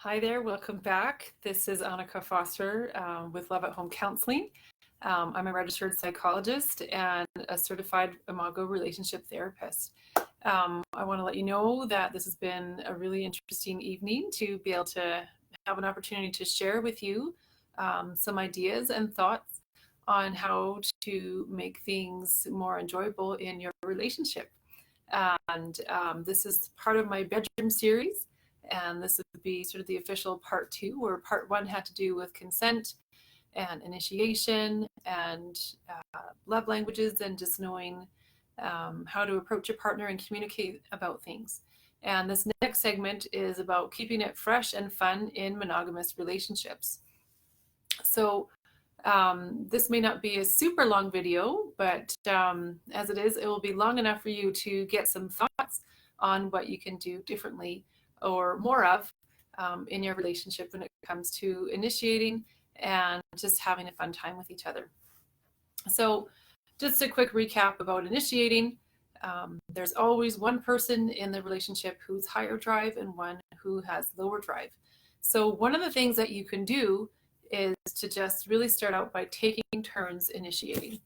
Hi there, welcome back. This is Annika Foster with Love at Home Counseling. I'm a registered psychologist and a certified Imago relationship therapist. I want to let you know that this has been a really interesting evening to be able to have an opportunity to share with you some ideas and thoughts on how to make things more enjoyable in your relationship. And this is part of my bedroom series. And this would be sort of the official part two, where part one had to do with consent and initiation and love languages and just knowing how to approach your partner and communicate about things. And this next segment is about keeping it fresh and fun in monogamous relationships. So this may not be a super long video, but as it is, it will be long enough for you to get some thoughts on what you can do differently or more of in your relationship when it comes to initiating and just having a fun time with each other. So just a quick recap about initiating. There's always one person in the relationship who's higher drive and one who has lower drive. So one of the things that you can do is to just really start out by taking turns initiating.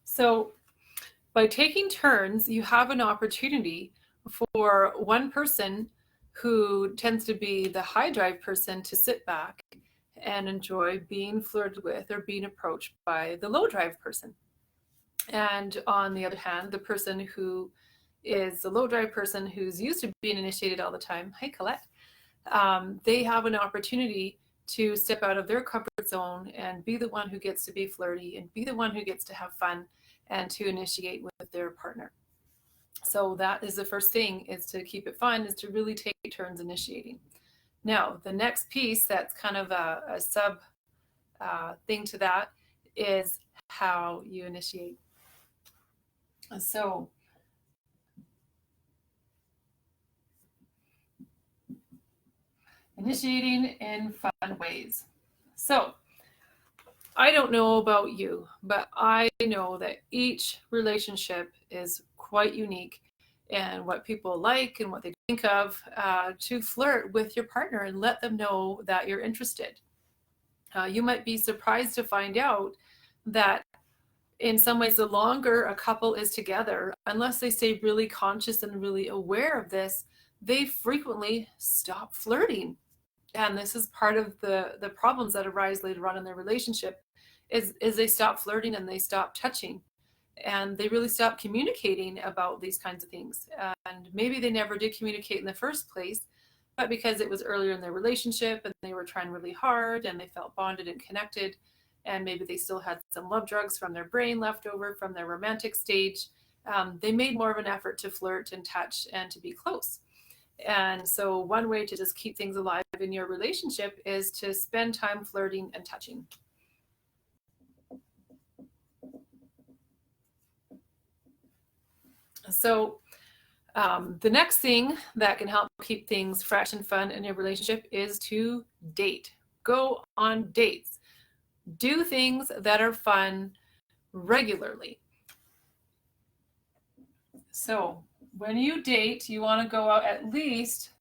So by taking turns, you have an opportunity for one person who tends to be the high drive person to sit back and enjoy being flirted with or being approached by the low drive person. And on the other hand, the person who is the low drive person who's used to being initiated all the time, hi Colette, they have an opportunity to step out of their comfort zone and be the one who gets to be flirty and be the one who gets to have fun and to initiate with their partner. So that is the first thing, is to keep it fun, is to really take turns initiating. Now, the next piece that's kind of a sub thing to that is how you initiate. So initiating in fun ways. So I don't know about you, but I know that each relationship is quite unique and what people like and what they think of, to flirt with your partner and let them know that you're interested. You might be surprised to find out that in some ways, the longer a couple is together, unless they stay really conscious and really aware of this, they frequently stop flirting. And this is part of the problems that arise later on in their relationship, is they stop flirting and they stop touching. And they really stop communicating about these kinds of things. And maybe they never did communicate in the first place, but because it was earlier in their relationship and they were trying really hard and they felt bonded and connected, and maybe they still had some love drugs from their brain left over from their romantic stage, they made more of an effort to flirt and touch and to be close. And so one way to just keep things alive in your relationship is to spend time flirting and touching. So the next thing that can help keep things fresh and fun in your relationship is to date. Go on dates. Do things that are fun regularly. So when you date, you want to go out at least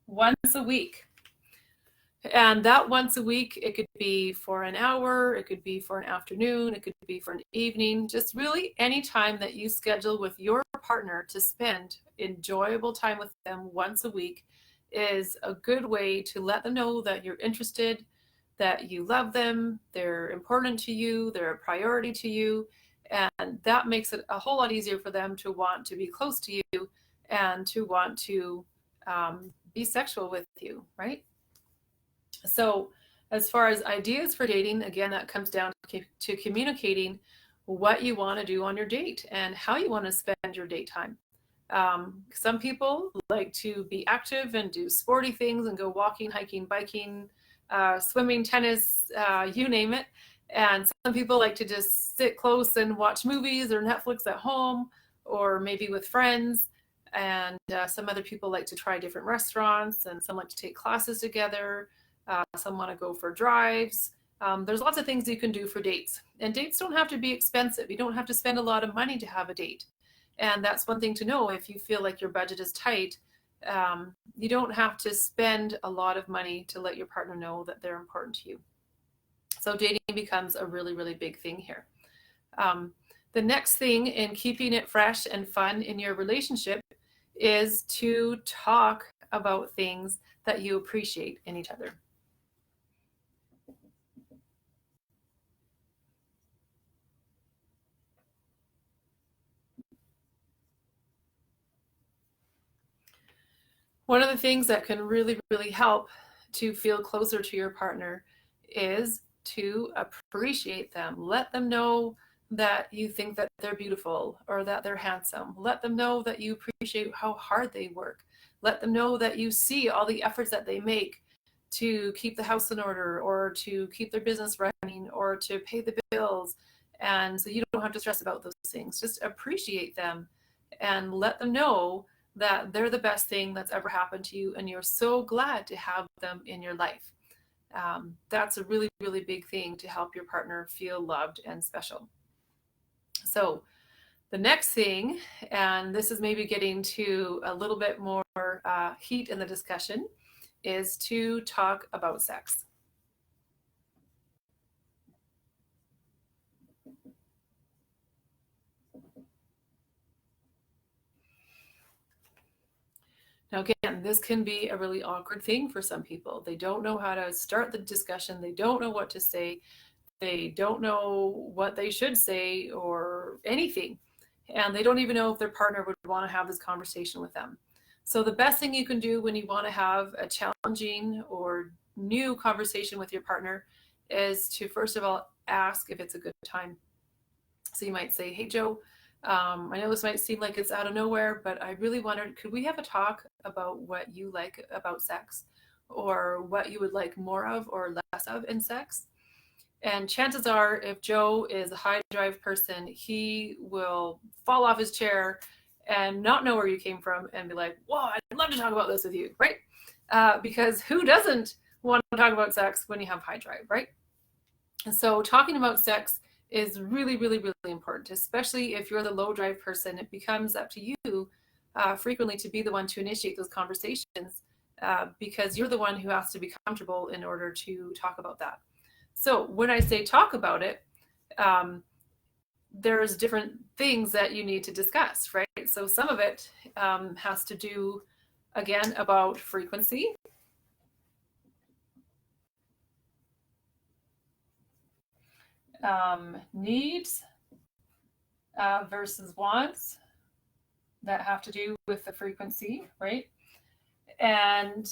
once a week. And that once a week, it could be for an hour, it could be for an afternoon, it could be for an evening, just really any time that you schedule with your partner to spend enjoyable time with them once a week is a good way to let them know that you're interested, that you love them, they're important to you, they're a priority to you. And that makes it a whole lot easier for them to want to be close to you and to want to be sexual with you, right? So as far as ideas for dating, again, that comes down to communicating what you want to do on your date and how you want to spend your date time. Some people like to be active and do sporty things and go walking, hiking, biking, swimming, tennis, you name it. And some people like to just sit close and watch movies or Netflix at home, or maybe with friends. And some other people like to try different restaurants, and some like to take classes together. Some want to go for drives. There's lots of things you can do for dates, and dates don't have to be expensive. You don't have to spend a lot of money to have a date. And that's one thing to know. If you feel like your budget is tight, you don't have to spend a lot of money to let your partner know that they're important to you. So dating becomes a really, really big thing here. The next thing in keeping it fresh and fun in your relationship is to talk about things that you appreciate in each other. One of the things that can really, really help to feel closer to your partner is to appreciate them. Let them know that you think that they're beautiful or that they're handsome. Let them know that you appreciate how hard they work. Let them know that you see all the efforts that they make to keep the house in order or to keep their business running or to pay the bills. And so you don't have to stress about those things. Just appreciate them and let them know that they're the best thing that's ever happened to you and you're so glad to have them in your life. That's a really, really big thing to help your partner feel loved and special. So the next thing, and this is maybe getting to a little bit more heat in the discussion, is to talk about sex. Now, again, this can be a really awkward thing for some people. They don't know how to start the discussion. They don't know what to say. They don't know what they should say or anything. And they don't even know if their partner would want to have this conversation with them. So the best thing you can do when you want to have a challenging or new conversation with your partner is to, first of all, ask if it's a good time. So you might say, hey, Joe, I know this might seem like it's out of nowhere, but I really wondered, could we have a talk about what you like about sex or what you would like more of or less of in sex? And chances are, if Joe is a high drive person, he will fall off his chair and not know where you came from and be like, whoa, I'd love to talk about this with you, right? Because who doesn't want to talk about sex when you have high drive, right? And so talking about sex is really, really, really important, especially if you're the low drive person. It becomes up to you frequently to be the one to initiate those conversations because you're the one who has to be comfortable in order to talk about that. So when I say talk about it, there's different things that you need to discuss, right? So some of it has to do, again, about frequency. Needs versus wants that have to do with the frequency, right? And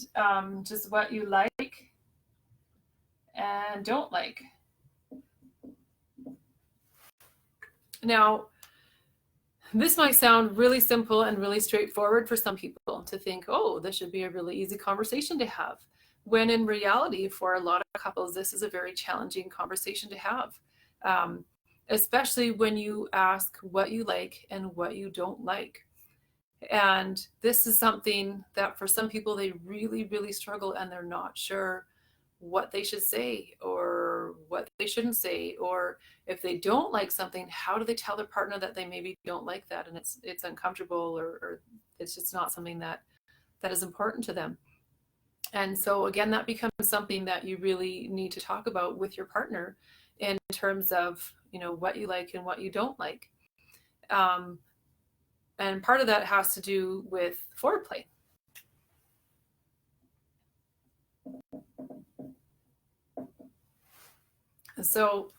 just what you like and don't like. Now, this might sound really simple and really straightforward for some people to think, oh, this should be a really easy conversation to have. When in reality, for a lot of couples, this is a very challenging conversation to have, especially when you ask what you like and what you don't like. And this is something that for some people, they really, really struggle and they're not sure what they should say or what they shouldn't say, or if they don't like something, how do they tell their partner that they maybe don't like that and it's uncomfortable or it's just not something that is important to them. And so again, that becomes something that you really need to talk about with your partner in terms of, you know, what you like and what you don't like. And part of that has to do with foreplay. So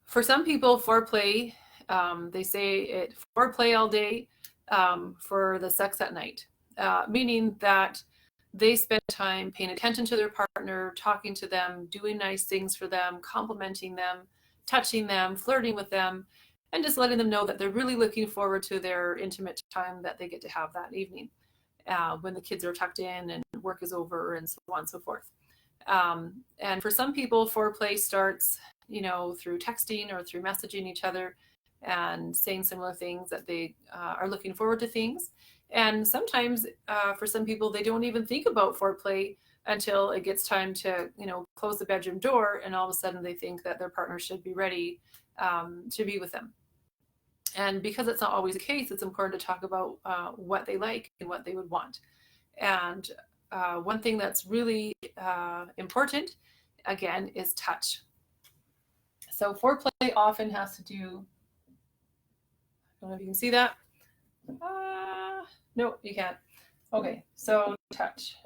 for some people, foreplay, they say it foreplay all day for the sex at night, meaning that they spend time paying attention to their partner, talking to them, doing nice things for them, complimenting them, touching them, flirting with them, and just letting them know that they're really looking forward to their intimate time that they get to have that evening when the kids are tucked in and work is over and so on and so forth. And for some people, foreplay starts, you know, through texting or through messaging each other and saying similar things that they are looking forward to things. And sometimes for some people, they don't even think about foreplay until it gets time to, close the bedroom door, and all of a sudden they think that their partner should be ready to be with them. And because it's not always the case, it's important to talk about what they like and what they would want. And one thing that's really important, again, is touch. So foreplay often has to do, I don't know if you can see that. No, you can't. Okay, so touch.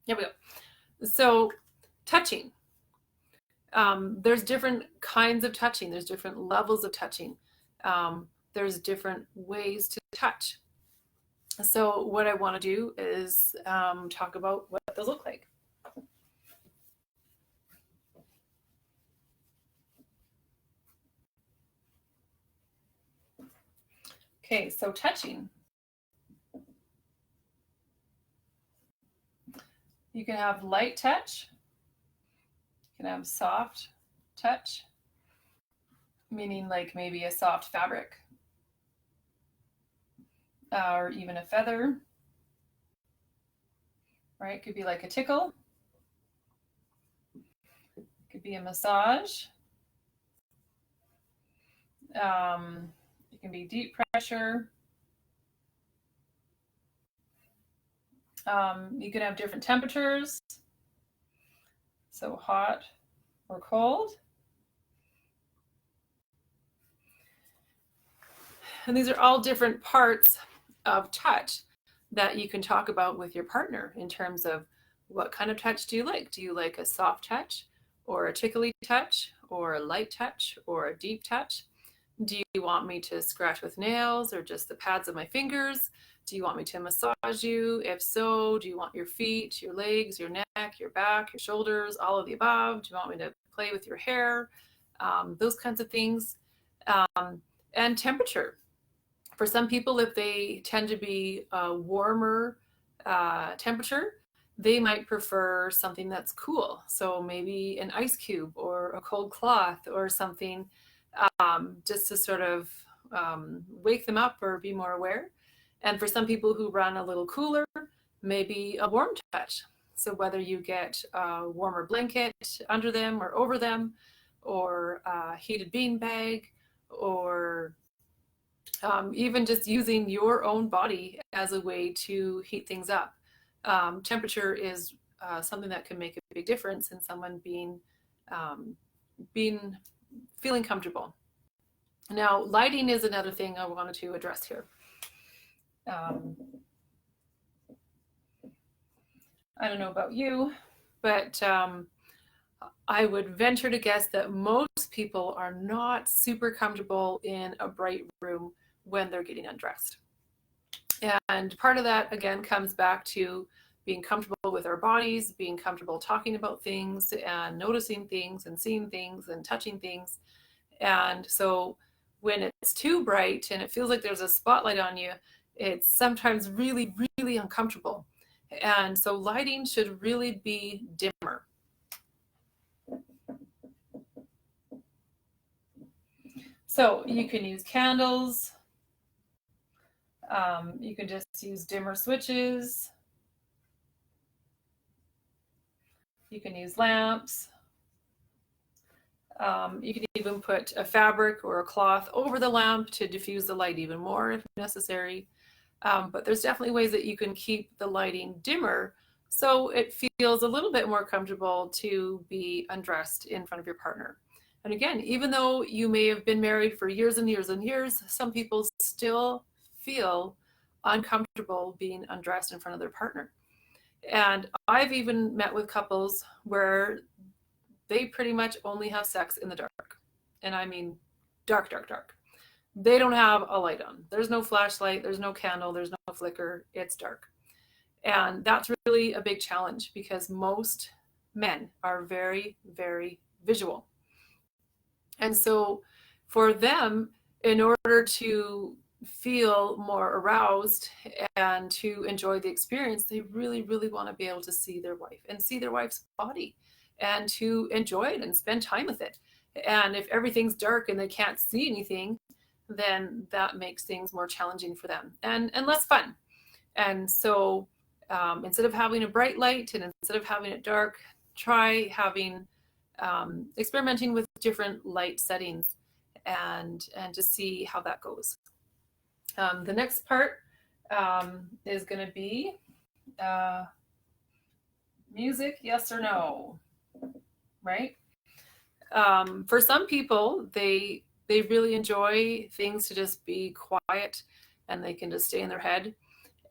Here we go. So touching. There's different kinds of touching. There's different levels of touching. There's different ways to touch. So what I want to do is talk about what those look like. Okay, so touching. You can have light touch. You can have soft touch, meaning like maybe a soft fabric or even a feather, right? It could be like a tickle. It could be a massage. It can be deep pressure. You can have different temperatures, so hot or cold. And these are all different parts of touch that you can talk about with your partner in terms of what kind of touch do you like? Do you like a soft touch or a tickly touch or a light touch or a deep touch? Do you want me to scratch with nails or just the pads of my fingers? Do you want me to massage you? If so, do you want your feet, your legs, your neck, your back, your shoulders, all of the above? Do you want me to play with your hair? Those kinds of things. And temperature. For some people, if they tend to be a warmer temperature, they might prefer something that's cool. So maybe an ice cube or a cold cloth or something, just to sort of wake them up or be more aware. And for some people who run a little cooler, maybe a warm touch. So whether you get a warmer blanket under them or over them, or a heated bean bag, or even just using your own body as a way to heat things up. Temperature is something that can make a big difference in someone feeling comfortable. Now, lighting is another thing I wanted to address here. I don't know about you, but I would venture to guess that most people are not super comfortable in a bright room when they're getting undressed. And part of that, again, comes back to being comfortable with our bodies, being comfortable talking about things and noticing things and seeing things and touching things. And so when it's too bright and it feels like there's a spotlight on you, it's sometimes really, really uncomfortable. And so lighting should really be dimmer. So you can use candles. You can just use dimmer switches. You can use lamps. You can even put a fabric or a cloth over the lamp to diffuse the light even more if necessary. But there's definitely ways that you can keep the lighting dimmer so it feels a little bit more comfortable to be undressed in front of your partner. And again, even though you may have been married for years and years and years, some people still feel uncomfortable being undressed in front of their partner. And I've even met with couples where they pretty much only have sex in the dark. And I mean dark, dark, dark. They don't have a light on. There's no flashlight, there's no candle, there's no flicker, it's dark. And that's really a big challenge because most men are very, very visual. And so for them, in order to feel more aroused and to enjoy the experience, they really, really want to be able to see their wife and see their wife's body and to enjoy it and spend time with it. And if everything's dark and they can't see anything, then that makes things more challenging for them and less fun. And so instead of having a bright light and instead of having it dark, try having experimenting with different light settings and to see how that goes. The next part is going to be music, yes or no, right? For some people, they really enjoy things to just be quiet and they can just stay in their head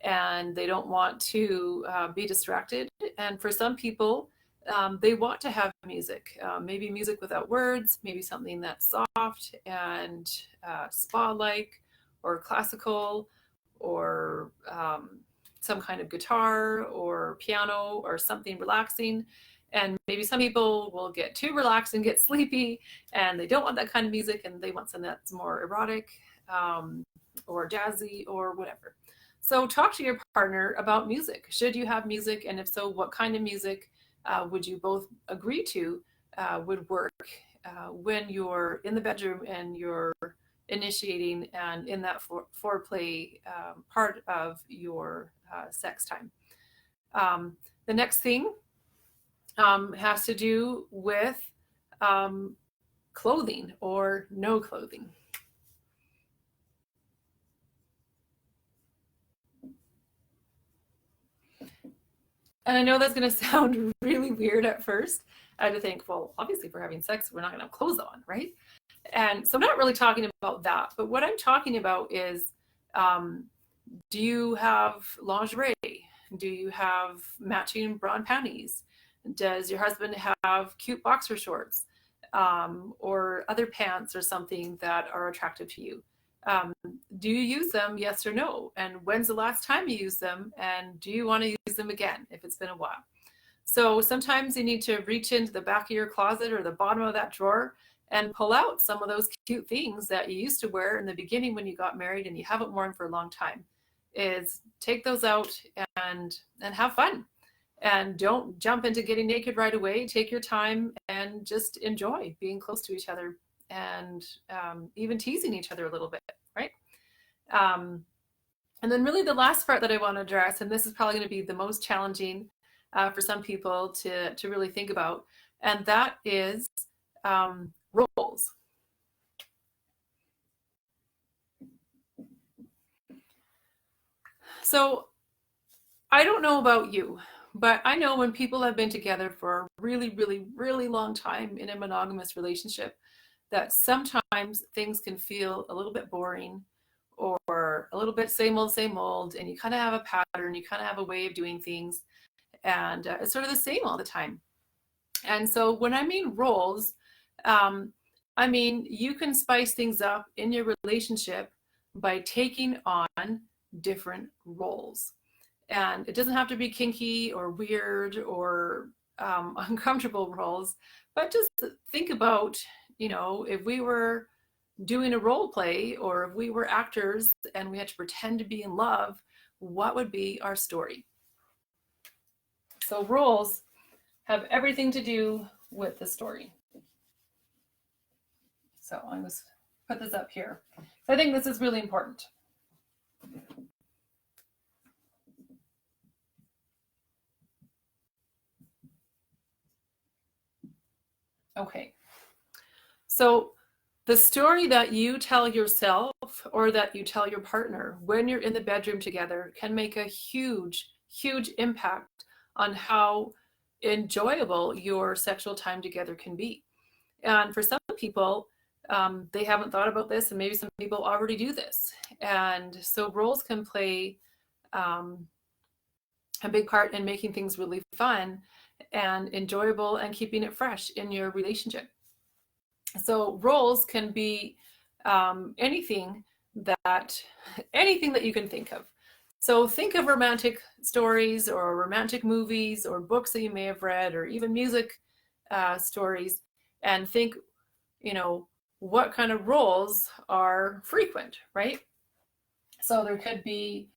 and they don't want to be distracted. And for some people, they want to have music, maybe music without words, maybe something that's soft and spa-like or classical or some kind of guitar or piano or something relaxing. And maybe some people will get too relaxed and get sleepy and they don't want that kind of music and they want something that's more erotic or jazzy or whatever. So talk to your partner about music. Should you have music? And if so, what kind of music would you both agree to would work when you're in the bedroom and you're initiating and in that foreplay part of your sex time? The next thing has to do with clothing or no clothing. And I know that's going to sound really weird at first. I had to think, well, obviously, if we're having sex, we're not going to have clothes on, right? And so I'm not really talking about that. But what I'm talking about is do you have lingerie? Do you have matching bra and panties? Does your husband have cute boxer shorts or other pants or something that are attractive to you? Do you use them, yes or no? And when's the last time you used them? And do you want to use them again if it's been a while? So sometimes you need to reach into the back of your closet or the bottom of that drawer and pull out some of those cute things that you used to wear in the beginning when you got married and you haven't worn for a long time. Is take those out and have fun. And don't jump into getting naked right away. Take your time and just enjoy being close to each other and even teasing each other a little bit, right? And then really the last part that I want to address, and this is probably going to be the most challenging for some people to really think about, and that is roles. So I don't know about you, but I know when people have been together for a really, really, really long time in a monogamous relationship, that sometimes things can feel a little bit boring or a little bit same old, and you kind of have a pattern, you kind of have a way of doing things, and it's sort of the same all the time. And so when I mean roles, I mean you can spice things up in your relationship by taking on different roles. And it doesn't have to be kinky or weird or uncomfortable roles, but just think about, if we were doing a role play or if we were actors and we had to pretend to be in love, what would be our story? So roles have everything to do with the story. So I'm going to put this up here. So I think this is really important. Okay. So the story that you tell yourself or that you tell your partner when you're in the bedroom together can make a huge, huge impact on how enjoyable your sexual time together can be. And for some people, they haven't thought about this, and maybe some people already do this. And so roles can play a big part in making things really fun and enjoyable and keeping it fresh in your relationship. So roles can be anything that you can think of. So think of romantic stories or romantic movies or books that you may have read or even music stories, and think, what kind of roles are frequent, right? So there could be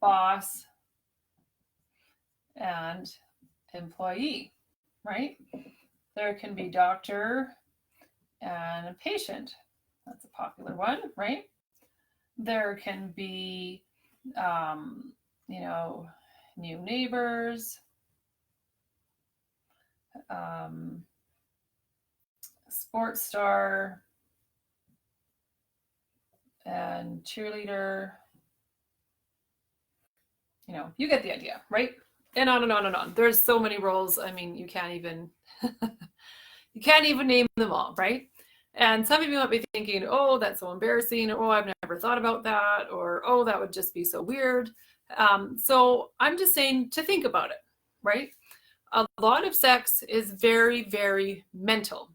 boss and employee, right? There can be doctor and a patient. That's a popular one, right? There can be you know, new neighbors, sports star, and cheerleader. You know, you get the idea, right? And on and on and on. There's so many roles. I mean, you can't even you can't even name them all, right? And some of you might be thinking, oh, that's so embarrassing, or oh, I've never thought about that, or oh, that would just be so weird. So I'm just saying to think about it, right? A lot of sex is very, very mental,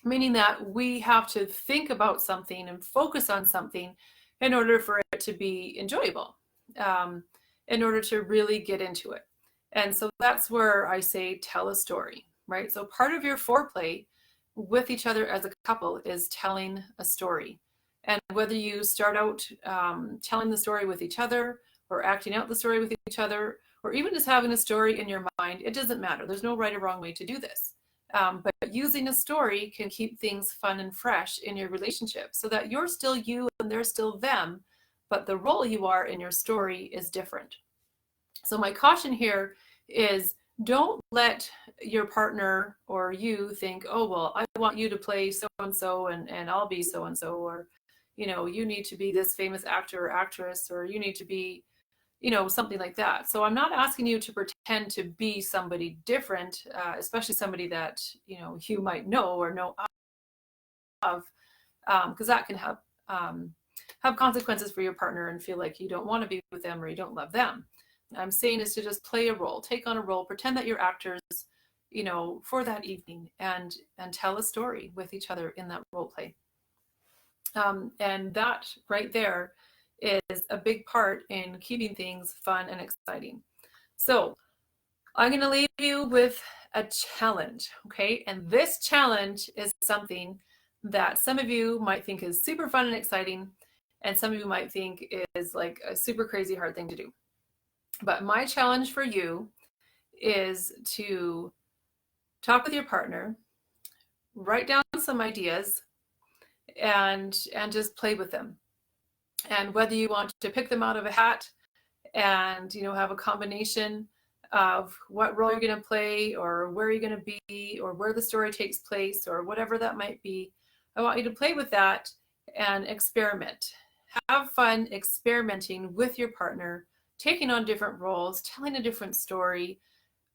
meaning that we have to think about something and focus on something in order for it to be enjoyable, in order to really get into it. And so that's where I say tell a story, right? So part of your foreplay with each other as a couple is telling a story. And whether you start out telling the story with each other, or acting out the story with each other, or even just having a story in your mind, it doesn't matter. There's no right or wrong way to do this. But using a story can keep things fun and fresh in your relationship, so that you're still you and they're still them, but the role you are in your story is different. So my caution here is, don't let your partner or you think, oh, well, I want you to play so-and-so and I'll be so-and-so, or, you know, you need to be this famous actor or actress, or you need to be, you know, something like that. So I'm not asking you to pretend to be somebody different, especially somebody that, you know, you might know or know of, because that can have consequences for your partner and feel like you don't want to be with them or you don't love them. I'm saying is to just play a role, take on a role, pretend that you're actors, you know, for that evening, and tell a story with each other in that role play. And that right there is a big part in keeping things fun and exciting. So I'm going to leave you with a challenge, okay? And this challenge is something that some of you might think is super fun and exciting, and some of you might think is like a super crazy hard thing to do. But my challenge for you is to talk with your partner, write down some ideas, and just play with them. And whether you want to pick them out of a hat and, you know, have a combination of what role you're going to play, or where you're going to be, or where the story takes place, or whatever that might be, I want you to play with that and experiment. Have fun experimenting with your partner, taking on different roles, telling a different story,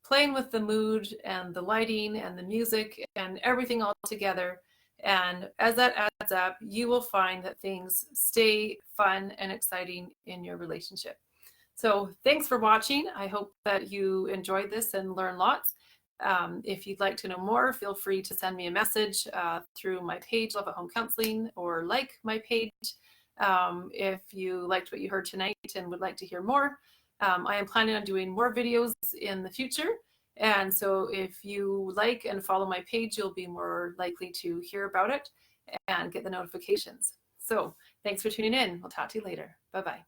playing with the mood and the lighting and the music and everything all together. And as that adds up, you will find that things stay fun and exciting in your relationship. So thanks for watching. I hope that you enjoyed this and learned lots. If you'd like to know more, feel free to send me a message through my page, Love at Home Counseling, or like my page. If you liked what you heard tonight and would like to hear more, I am planning on doing more videos in the future. And so if you like and follow my page, you'll be more likely to hear about it and get the notifications. So thanks for tuning in. We'll talk to you later. Bye-bye.